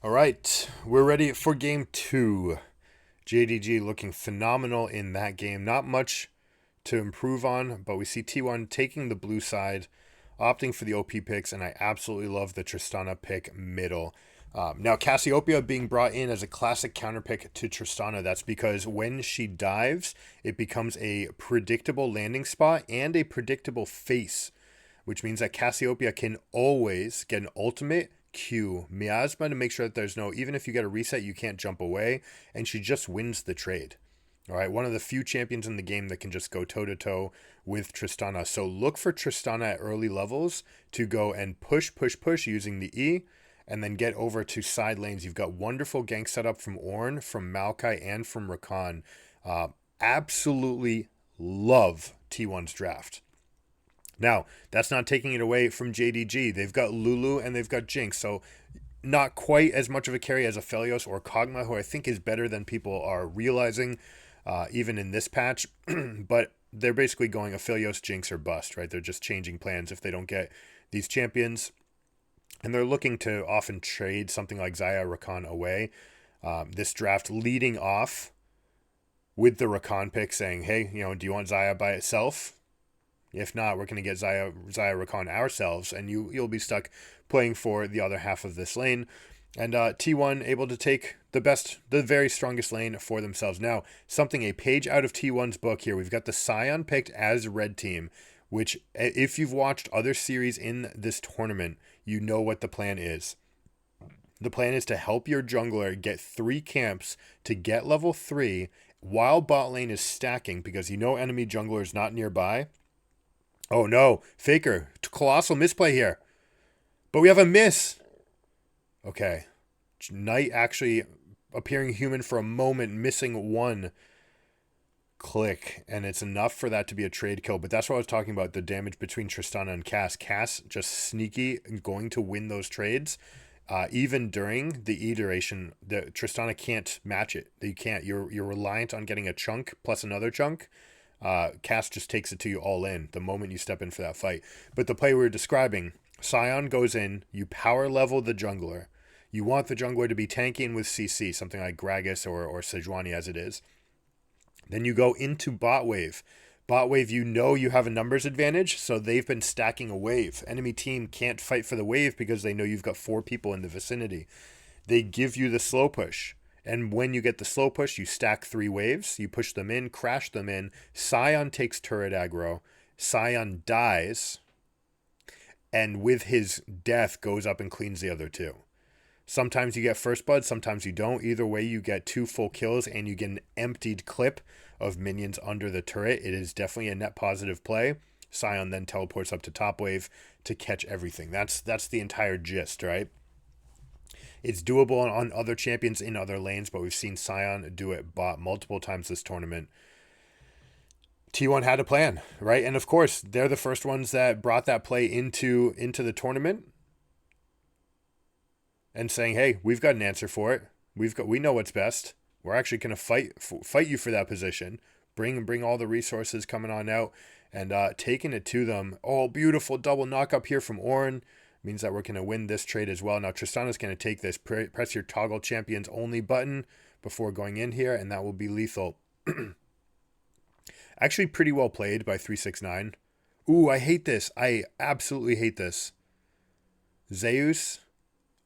All right, we're ready for game two. JDG looking phenomenal in that game. Not much to improve on, but we see T1 taking the blue side, opting for the OP picks, and I absolutely love the Tristana pick middle. Now, Cassiopeia being brought in as a classic counter pick to Tristana. That's because when she dives, it becomes a predictable landing spot and a predictable face, which means that Cassiopeia can always get an ultimate Q miasma to make sure that there's no, even if you get a reset, you can't jump away, and she just wins the trade. All right, one of the few champions in the game that can just go toe to toe with Tristana. So look for Tristana at early levels to go and push using the E, and then get over to side lanes. You've got wonderful gank setup from Ornn, from Maokai, and from Rakan. Absolutely love T1's draft. Now, that's not taking it away from JDG. They've got Lulu and they've got Jinx, so not quite as much of a carry as Aphelios or Kog'Maw, who I think is better than people are realizing, even in this patch. But they're basically going Aphelios, Jinx, or bust, right? They're just changing plans if they don't get these champions. And they're looking to often trade something like Xayah, Rakan away. This draft leading off with the Rakan pick saying, hey, do you want Xayah by itself? If not, we're going to get Xayah Rakan ourselves, and you'll be stuck playing for the other half of this lane. And T1 able to take the very strongest lane for themselves. Now, a page out of T1's book here. We've got the Sion picked as red team, which if you've watched other series in this tournament, you know what the plan is. The plan is to help your jungler get 3 camps to get level 3 while bot lane is stacking because enemy jungler is not nearby. Oh no, Faker, colossal misplay here. But we have a miss. Okay. Knight actually appearing human for a moment, missing 1 click, and it's enough for that to be a trade kill. But that's what I was talking about, the damage between Tristana and Cass. Cass just sneaky and going to win those trades. Even during the E duration, the Tristana can't match it. You can't. You're reliant on getting a chunk plus another chunk. Cass just takes it to you all in the moment you step in for that fight. But the play we were describing, Sion goes in, you power level the jungler. You want the jungler to be tanking with CC, something like Gragas or Sejuani as it is. Then you go into bot wave. Bot wave, you have a numbers advantage, so they've been stacking a wave. Enemy team can't fight for the wave because they know you've got 4 people in the vicinity. They give you the slow push. And when you get the slow push, you stack 3 waves. You push them in, crash them in. Sion takes turret aggro. Sion dies. And with his death, goes up and cleans the other 2. Sometimes you get first blood, sometimes you don't. Either way, you get 2 full kills and you get an emptied clip of minions under the turret. It is definitely a net positive play. Sion then teleports up to top wave to catch everything. That's the entire gist, right? It's doable on other champions in other lanes, but we've seen Sion do it bot multiple times this tournament. T1 had a plan, right? And of course, they're the first ones that brought that play into the tournament and saying, "Hey, we've got an answer for it. We know what's best. We're actually going to fight you for that position. Bring all the resources coming on out and taking it to them. Oh, beautiful double knock up here from Ornn. Means that we're going to win this trade as well. Now, Tristana's going to take this. Press your toggle champions only button before going in here, and that will be lethal. Actually, pretty well played by 369. Ooh, I hate this. I absolutely hate this. Zeus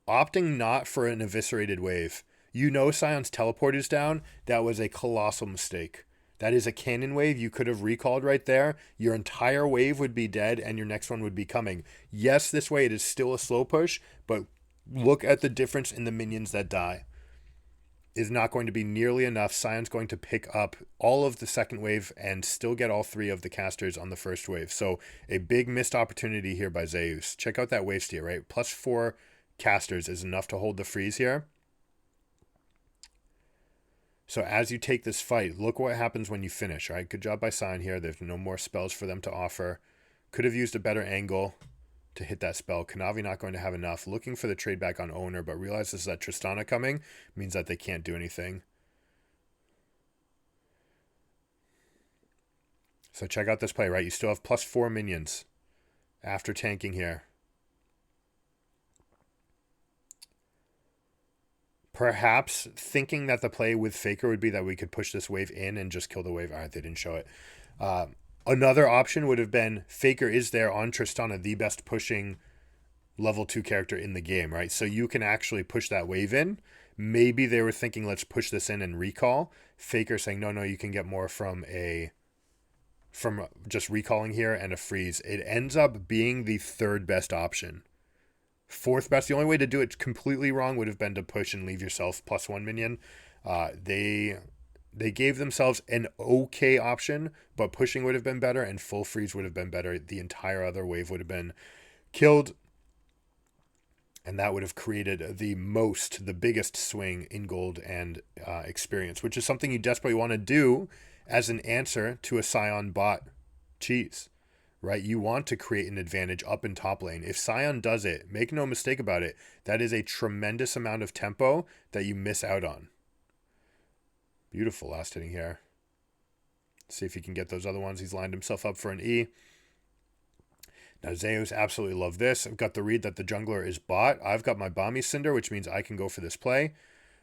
opting not for an eviscerated wave. Sion's teleport is down. That was a colossal mistake. That is a cannon wave you could have recalled right there. Your entire wave would be dead and your next one would be coming. Yes, this way it is still a slow push, but look at the difference in the minions that die. Is not going to be nearly enough. Sion's going to pick up all of the second wave and still get all 3 of the casters on the first wave. So a big missed opportunity here by Zeus. Check out that wave steer, right? Plus 4 casters is enough to hold the freeze here. So as you take this fight, look what happens when you finish, right? Good job by Sion here. There's no more spells for them to offer. Could have used a better angle to hit that spell. Kanavi not going to have enough. Looking for the trade back on owner, but realizes that Tristana coming means that they can't do anything. So check out this play, right? You still have plus 4 minions after tanking here. Perhaps thinking that the play with Faker would be that we could push this wave in and just kill the wave. All right, they didn't show it. Another option would have been Faker is there on Tristana, the best pushing level 2 character in the game, right? So you can actually push that wave in. Maybe they were thinking, let's push this in and recall. Faker saying, no, you can get more from just recalling here and a freeze. It ends up being the third best option. Fourth best. The only way to do it completely wrong would have been to push and leave yourself +1 minion. They gave themselves an okay option, but pushing would have been better and full freeze would have been better. The entire other wave would have been killed. And that would have created the biggest swing in gold and experience, which is something you desperately want to do as an answer to a Sion bot cheese, right? You want to create an advantage up in top lane. If Sion does it, make no mistake about it, that is a tremendous amount of tempo that you miss out on. Beautiful last hitting here. See if he can get those other ones. He's lined himself up for an E. Now, Zeus absolutely love this. I've got the read that the jungler is bot. I've got my Bami Cinder, which means I can go for this play.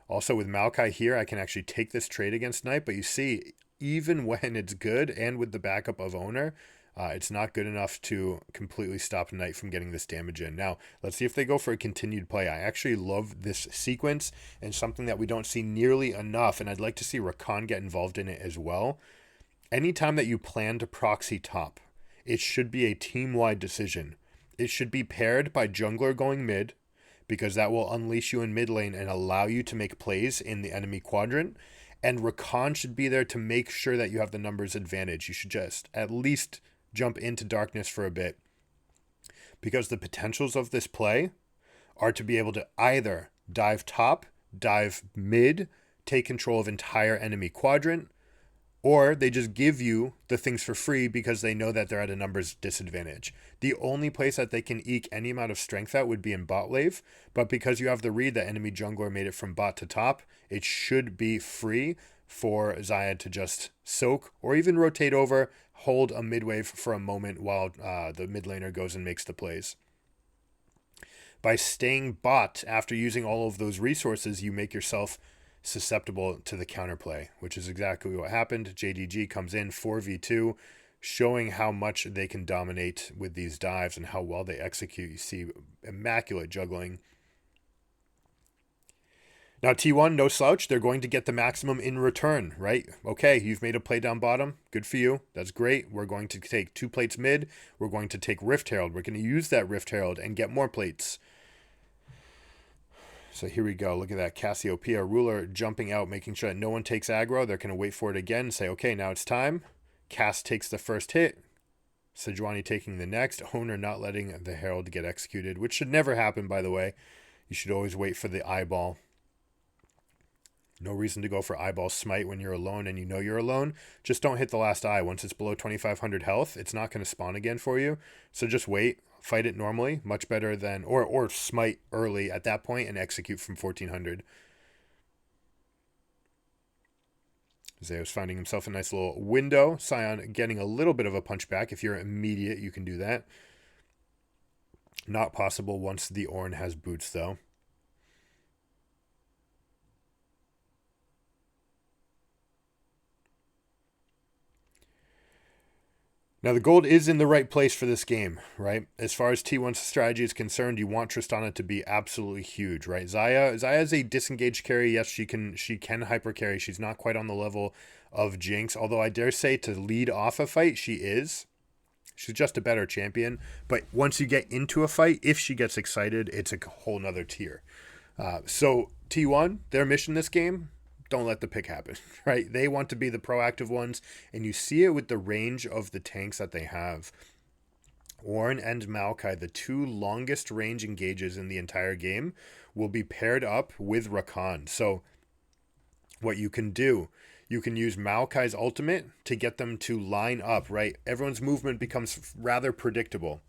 Also, with Maokai here, I can actually take this trade against Knight. But you see, even when it's good and with the backup of Owner, it's not good enough to completely stop Knight from getting this damage in. Now, let's see if they go for a continued play. I actually love this sequence and something that we don't see nearly enough, and I'd like to see Rakan get involved in it as well. Anytime that you plan to proxy top, it should be a team-wide decision. It should be paired by jungler going mid, because that will unleash you in mid lane and allow you to make plays in the enemy quadrant. And Rakan should be there to make sure that you have the numbers advantage. You should just at least jump into darkness for a bit, because the potentials of this play are to be able to either dive top, dive mid, take control of entire enemy quadrant, or they just give you the things for free because they know that they're at a numbers disadvantage. The only place that they can eke any amount of strength out would be in bot wave, but because you have the read that enemy jungler made it from bot to top, it should be free for Xayah to just soak or even rotate over, hold a mid wave for a moment while the mid laner goes and makes the plays. By staying bot after using all of those resources, you make yourself susceptible to the counterplay, which is exactly what happened. JDG comes in 4v2, showing how much they can dominate with these dives and how well they execute. You see immaculate juggling. Now T1, no slouch. They're going to get the maximum in return, right? Okay, you've made a play down bottom. Good for you. That's great. We're going to take 2 plates mid. We're going to take Rift Herald. We're going to use that Rift Herald and get more plates. So here we go. Look at that. Cassiopeia Ruler jumping out, making sure that no one takes aggro. They're going to wait for it again and say, okay, now it's time. Cass takes the first hit. Sejuani taking the next. Owner not letting the Herald get executed, which should never happen, by the way. You should always wait for the eyeball. No reason to go for eyeball smite when you're alone and you know you're alone. Just don't hit the last eye. Once it's below 2,500 health, it's not going to spawn again for you. So just wait. Fight it normally, much better than, or smite early at that point and execute from 1400. Zeus finding himself a nice little window. Sion getting a little bit of a punch back. If you're immediate, you can do that. Not possible once the Ornn has boots, though. Now, the gold is in the right place for this game, right? As far as T1's strategy is concerned, you want Tristana to be absolutely huge, right? Xayah is a disengaged carry. Yes, she can hyper carry. She's not quite on the level of Jinx, although I dare say to lead off a fight, she is. She's just a better champion. But once you get into a fight, if she gets excited, it's a whole nother tier. So T1, their mission this game, don't let the pick happen, right? They want to be the proactive ones, and you see it with the range of the tanks that they have. Ornn and Maokai, the 2 longest range engages in the entire game, will be paired up with Rakan. So what you can do, you can use Maokai's ultimate to get them to line up, right? Everyone's movement becomes rather predictable.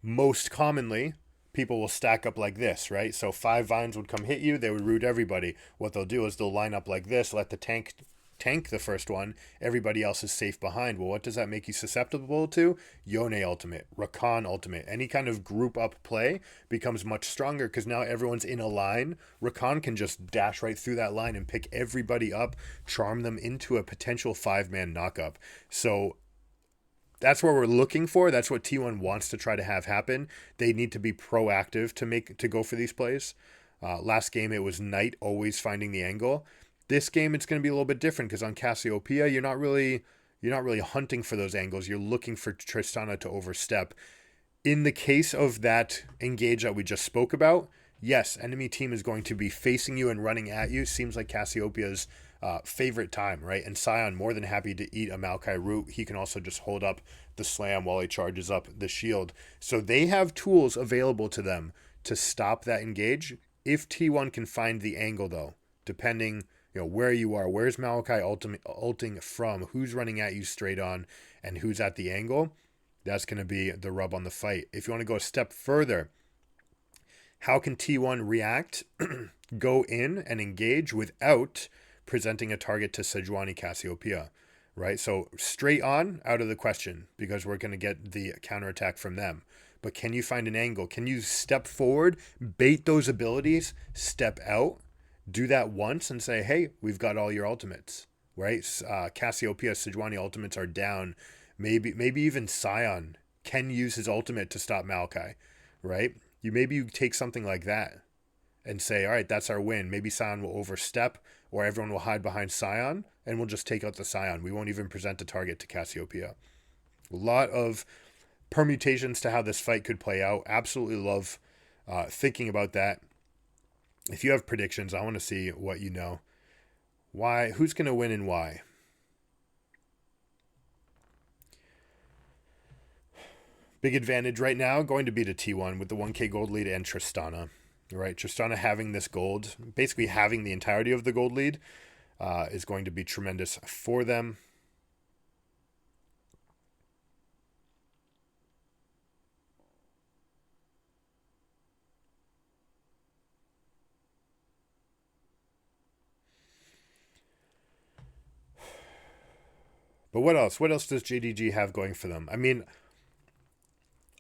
Most commonly, people will stack up like this, right? So 5 vines would come hit you. They would root everybody. What they'll do is they'll line up like this, let the tank tank the first one, everybody else is safe behind. Well, what does that make you susceptible to? Yone ultimate, Rakan ultimate. Any kind of group up play becomes much stronger because now everyone's in a line. Rakan can just dash right through that line and pick everybody up, charm them into a potential 5-man knockup. So that's what we're looking for. That's what T1 wants to try to have happen. They need to be proactive to go for these plays. Last game it was Knight always finding the angle. This game it's going to be a little bit different because on Cassiopeia you're not really hunting for those angles. You're looking for Tristana to overstep. In the case of that engage that we just spoke about, yes, enemy team is going to be facing you and running at you. Seems like Cassiopeia's favorite time, right? And Sion more than happy to eat a Maokai root. He can also just hold up the slam while he charges up the shield. So they have tools available to them to stop that engage. If T1 can find the angle though, depending where you are, where's Maokai ulting from, who's running at you straight on, and who's at the angle, that's going to be the rub on the fight. If you want to go a step further, how can T1 react, go in and engage without presenting a target to Sejuani Cassiopeia, right? So straight on, out of the question, because we're going to get the counterattack from them. But can you find an angle? Can you step forward, bait those abilities, step out, do that once and say, hey, we've got all your ultimates, right? Cassiopeia, Sejuani ultimates are down. Maybe even Sion can use his ultimate to stop Maokai, right? Maybe you take something like that and say, all right, that's our win. Maybe Sion will overstep or everyone will hide behind Sion and we'll just take out the Sion. We won't even present a target to Cassiopeia. A lot of permutations to how this fight could play out. Absolutely love thinking about that. If you have predictions, I want to see what you know. Why? Who's going to win and why? Big advantage right now going to be to T1 with the 1k gold lead and Tristana. Right, Tristana having this gold, basically having the entirety of the gold lead, is going to be tremendous for them. But what else? What else does JDG have going for them? I mean,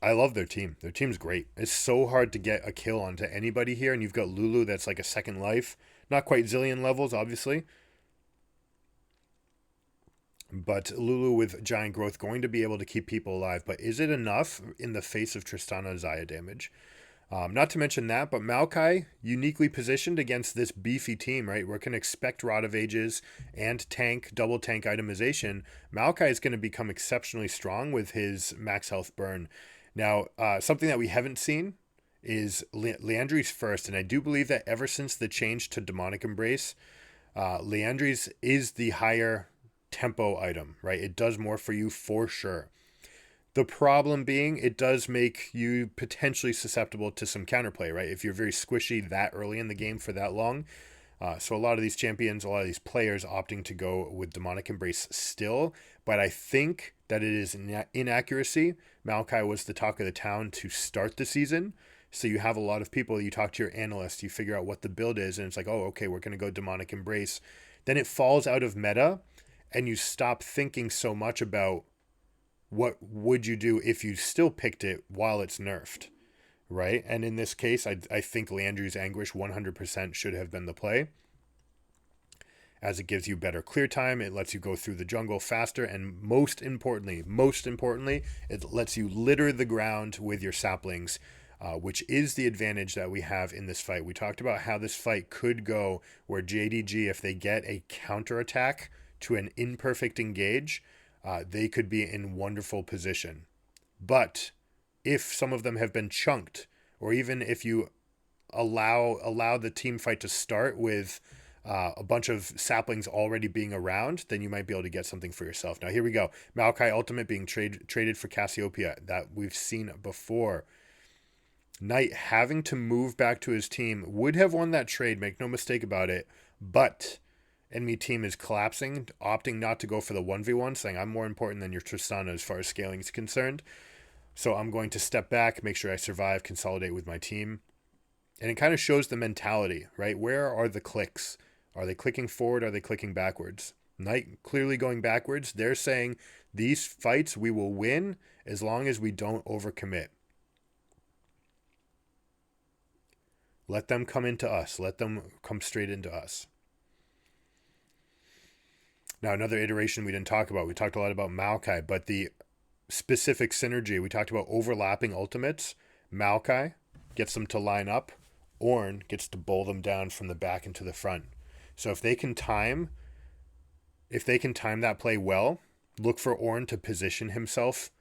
I love their team. Their team's great. It's so hard to get a kill onto anybody here, and you've got Lulu that's like a second life. Not quite Zillion levels, obviously. But Lulu with giant growth going to be able to keep people alive. But is it enough in the face of Tristana Xayah damage? Not to mention that, but Maokai uniquely positioned against this beefy team, right? We can expect Rod of Ages and double tank itemization. Maokai is going to become exceptionally strong with his max health burn. Now, something that we haven't seen is Leandri's first, and I do believe that ever since the change to Demonic Embrace, Leandri's is the higher tempo item, right? It does more for you for sure. The problem being, it does make you potentially susceptible to some counterplay, right? If you're very squishy that early in the game for that long. So a lot of these champions, a lot of these players opting to go with Demonic Embrace still. But I think that it is inaccuracy. Maokai was the talk of the town to start the season. So you have a lot of people, you talk to your analyst, you figure out what the build is, and it's like, oh, okay, we're going to go Demonic Embrace. Then it falls out of meta, and you stop thinking so much about what would you do if you still picked it while it's nerfed, right? And in this case, I think Leandri's Anguish 100% should have been the play, as it gives you better clear time, it lets you go through the jungle faster, and most importantly, it lets you litter the ground with your saplings, which is the advantage that we have in this fight. We talked about how this fight could go where JDG, if they get a counterattack to an imperfect engage, they could be in wonderful position. But if some of them have been chunked, or even if you allow the team fight to start with a bunch of saplings already being around, then you might be able to get something for yourself. Now here we go. Maokai ultimate being traded for Cassiopeia, that we've seen before. Knight having to move back to his team would have won that trade, make no mistake about it, but enemy team is collapsing, opting not to go for the 1v1, saying I'm more important than your Tristana as far as scaling is concerned. So I'm going to step back, make sure I survive, consolidate with my team. And it kind of shows the mentality, right? Where are the clicks? Are they clicking forward? Are they clicking backwards? Knight clearly going backwards. They're saying these fights we will win as long as we don't overcommit. Let them come into us. Let them come straight into us. Now, another iteration we didn't talk about. We talked a lot about Maokai, but the specific synergy, we talked about overlapping ultimates. Maokai gets them to line up. Ornn gets to bowl them down from the back into the front. So if they can time that play well, look for Ornn to position himself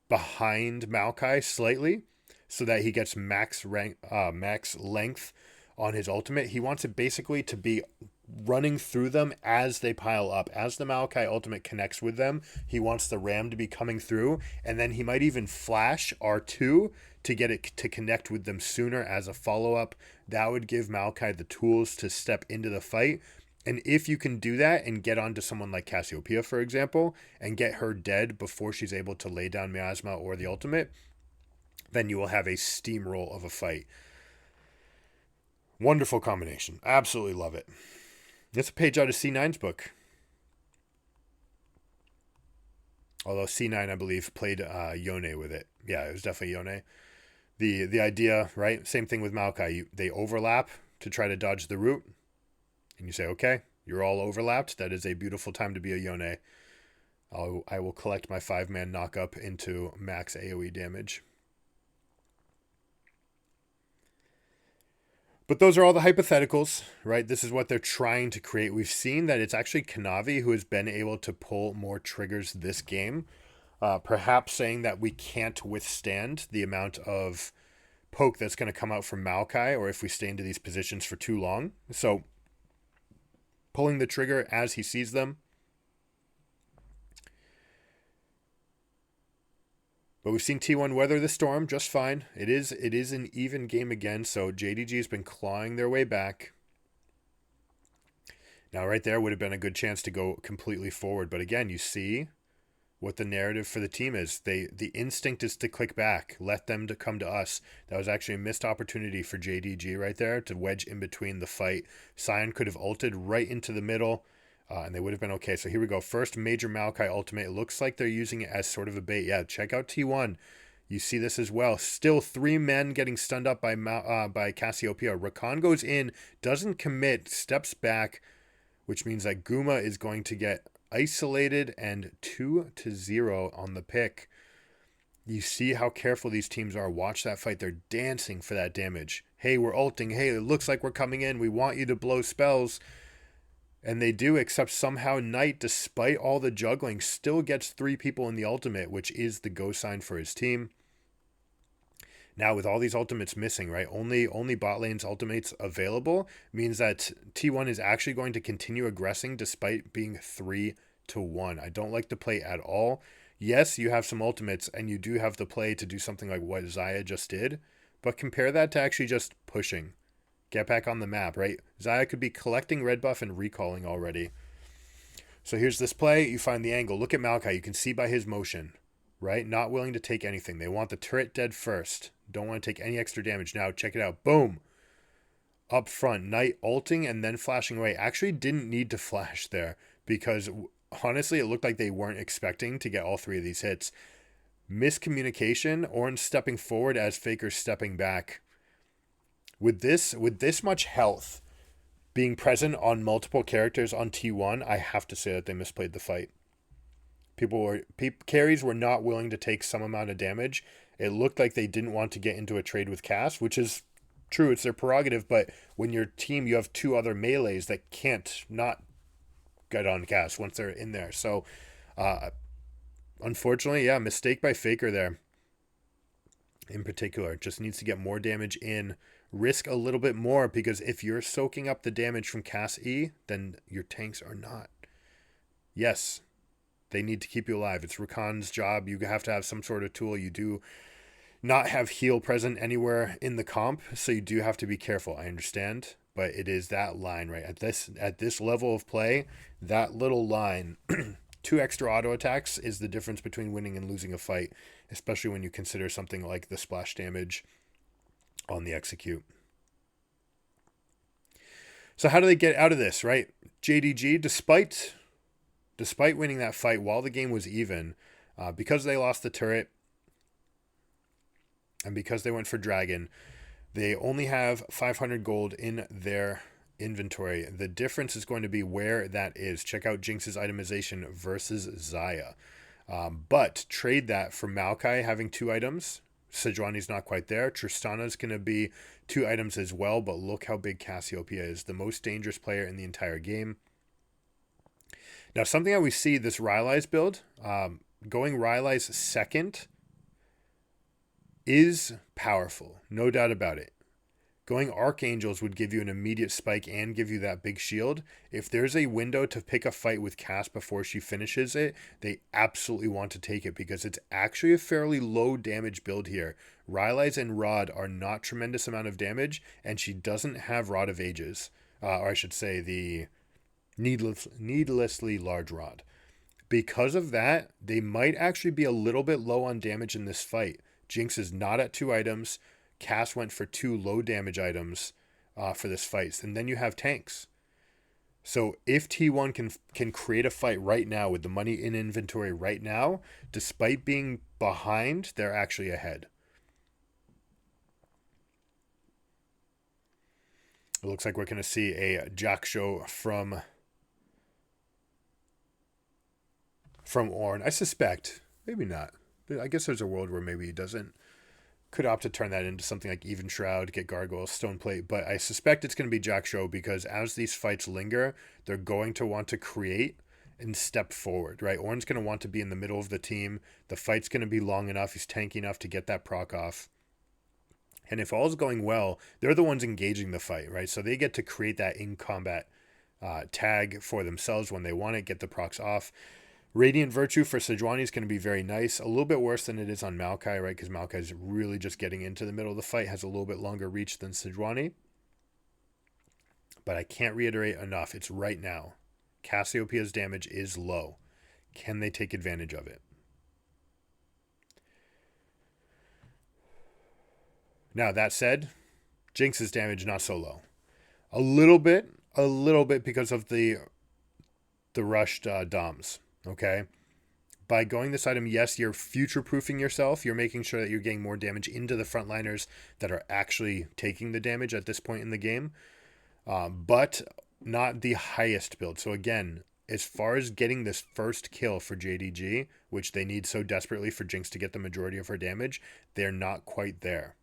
behind Maokai slightly so that he gets max length on his ultimate. He wants it basically to be running through them as they pile up. As the Maokai ultimate connects with them, he wants the ram to be coming through, and then he might even flash R2 to get it to connect with them sooner as a follow-up. That would give Maokai the tools to step into the fight. And if you can do that and get onto someone like Cassiopeia, for example, and get her dead before she's able to lay down Miasma or the ultimate, then you will have a steamroll of a fight. Wonderful combination. Absolutely love it. It's a page out of C9's book. Although C9, I believe, played Yone with it. Yeah, it was definitely Yone. The idea, right? Same thing with Maokai. They overlap to try to dodge the root. And you say, okay, you're all overlapped. That is a beautiful time to be a Yone. I will collect my 5-man knock-up into max AoE damage. But those are all the hypotheticals, right? This is what they're trying to create. We've seen that it's actually Kanavi who has been able to pull more triggers this game. Perhaps saying that we can't withstand the amount of poke that's going to come out from Maokai, or if we stay into these positions for too long. So pulling the trigger as he sees them. But we've seen T1 weather the storm just fine. It is an even game again, so JDG has been clawing their way back. Now right there would have been a good chance to go completely forward. But again, you see what the narrative for the team is. The instinct is to click back. Let them to come to us. That was actually a missed opportunity for JDG right there to wedge in between the fight. Sion could have ulted right into the middle. And they would have been okay. So here we go. First major Maokai ultimate. It looks like they're using it as sort of a bait. Yeah, check out T1. You see this as well. Still 3 men getting stunned up by Cassiopeia. Rakan goes in, doesn't commit, steps back, which means that Guma is going to get isolated and 2-0 on the pick. You see how careful these teams are. Watch that fight. They're dancing for that damage. Hey, we're ulting. Hey, it looks like we're coming in. We want you to blow spells. And they do, except somehow Knight, despite all the juggling, still gets 3 people in the ultimate, which is the go sign for his team. Now, with all these ultimates missing, right, only bot lane's ultimates available means that T1 is actually going to continue aggressing despite being 3-1. I don't like the play at all. Yes, you have some ultimates, and you do have the play to do something like what Xayah just did, but compare that to actually just pushing. Get back on the map, right? Xayah could be collecting red buff and recalling already. So here's this play. You find the angle. Look at Maokai. You can see by his motion, right? Not willing to take anything. They want the turret dead first. Don't want to take any extra damage. Now, check it out. Boom. Up front. Knight ulting and then flashing away. Actually didn't need to flash there because, honestly, it looked like they weren't expecting to get all 3 of these hits. Miscommunication. Ornn stepping forward as Faker stepping back. With this much health being present on multiple characters on T1, I have to say that they misplayed the fight. Carries were not willing to take some amount of damage. It looked like they didn't want to get into a trade with Cass, which is true. It's their prerogative, but when your team, you have 2 other melees that can't not get on Cass once they're in there. So, unfortunately, yeah, mistake by Faker there. In particular, just needs to get more damage in. Risk a little bit more, because if you're soaking up the damage from Cass E, then your tanks are not. Yes, they need to keep you alive. It's Rakan's job. You have to have some sort of tool. You do not have heal present anywhere in the comp, so you do have to be careful. I understand, but it is that line, right? At this level of play, that little line, 2 extra auto attacks is the difference between winning and losing a fight, especially when you consider something like the splash damage on the execute. So how do they get out of this, right? JDG, despite despite winning that fight while the game was even, because they lost the turret and because they went for dragon, they only have 500 gold in their inventory. The difference is going to be where that is. Check out Jinx's itemization versus Xayah. But trade that for Maokai having 2 items. Sejuani's not quite there. Tristana's going to be 2 items as well, but look how big Cassiopeia is. The most dangerous player in the entire game. Now, something that we see this Rylai's build, going Rylai's second is powerful. No doubt about it. Going Archangels would give you an immediate spike and give you that big shield. If there's a window to pick a fight with Cass before she finishes it, they absolutely want to take it because it's actually a fairly low damage build here. Rylai's and Rod are not tremendous amount of damage, and she doesn't have Rod of Ages. Or I should say the needlessly large Rod. Because of that, they might actually be a little bit low on damage in this fight. Jinx is not at 2 items. Cass went for 2 low damage items for this fight. And then you have tanks. So if T1 can create a fight right now with the money in inventory right now, despite being behind, they're actually ahead. It looks like we're going to see a Jack show from Ornn. I suspect. Maybe not. I guess there's a world where maybe he doesn't. Could opt to turn that into something like Even Shroud, get Gargoyle, Stone Plate, but I suspect it's going to be Jack Show because as these fights linger, they're going to want to create and step forward, right? Ornn's going to want to be in the middle of the team. The fight's going to be long enough. He's tanky enough to get that proc off. And if all's going well, they're the ones engaging the fight, right? So they get to create that in-combat tag for themselves when they want it, get the procs off. Radiant Virtue for Sejuani is going to be very nice. A little bit worse than it is on Maokai, right? Because Maokai is really just getting into the middle of the fight. Has a little bit longer reach than Sejuani. But I can't reiterate enough. It's right now. Cassiopeia's damage is low. Can they take advantage of it? Now, that said, Jinx's damage not so low. A little bit because of the rushed Doms. Okay, by going this item, yes, you're future-proofing yourself. You're making sure that you're getting more damage into the frontliners that are actually taking the damage at this point in the game, but not the highest build. So again, as far as getting this first kill for JDG, which they need so desperately for Jinx to get the majority of her damage, they're not quite there.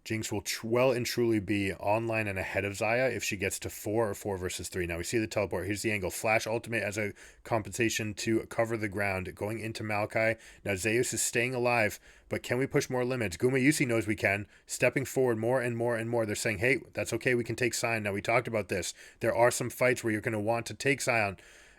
Jinx will well and truly be online and ahead of Xayah if she gets to 4 or 4 versus 3. Now we see the teleport. Here's the angle. Flash ultimate as a compensation to cover the ground. Going into Maokai. Now Zeus is staying alive, but can we push more limits? Guma Yusi knows we can. Stepping forward more and more and more. They're saying, hey, that's okay. We can take Sion. Now we talked about this. There are some fights where you're going to want to take Sion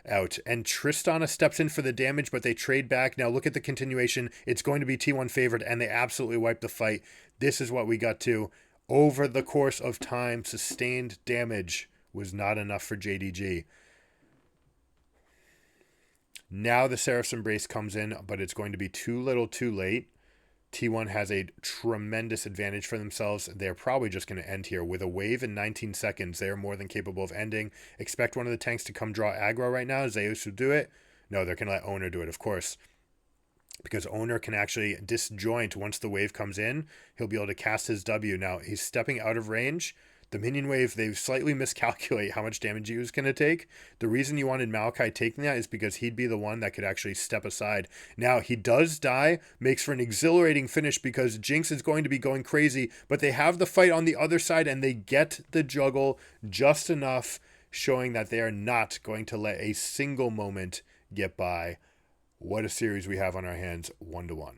out, and Tristana steps in for the damage, but they trade back. Now look at the continuation. It's going to be T1 favored, and they absolutely wipe the fight. This is what we got to. Over the course of time, sustained damage was not enough for JDG. Now the Seraph's Embrace comes in, but it's going to be too little too late. T1 has a tremendous advantage for themselves. They're probably just going to end here. With a wave in 19 seconds, they're more than capable of ending. Expect one of the tanks to come draw aggro right now. Zeus will do it. No, they're going to let Owner do it, of course. Because Owner can actually disjoint once the wave comes in. He'll be able to cast his W. Now, he's stepping out of range. The minion wave, they slightly miscalculate how much damage he was going to take. The reason you wanted Maokai taking that is because he'd be the one that could actually step aside. Now, he does die, makes for an exhilarating finish because Jinx is going to be going crazy, but they have the fight on the other side and they get the juggle just enough, showing that they are not going to let a single moment get by. What a series we have on our hands, 1-1.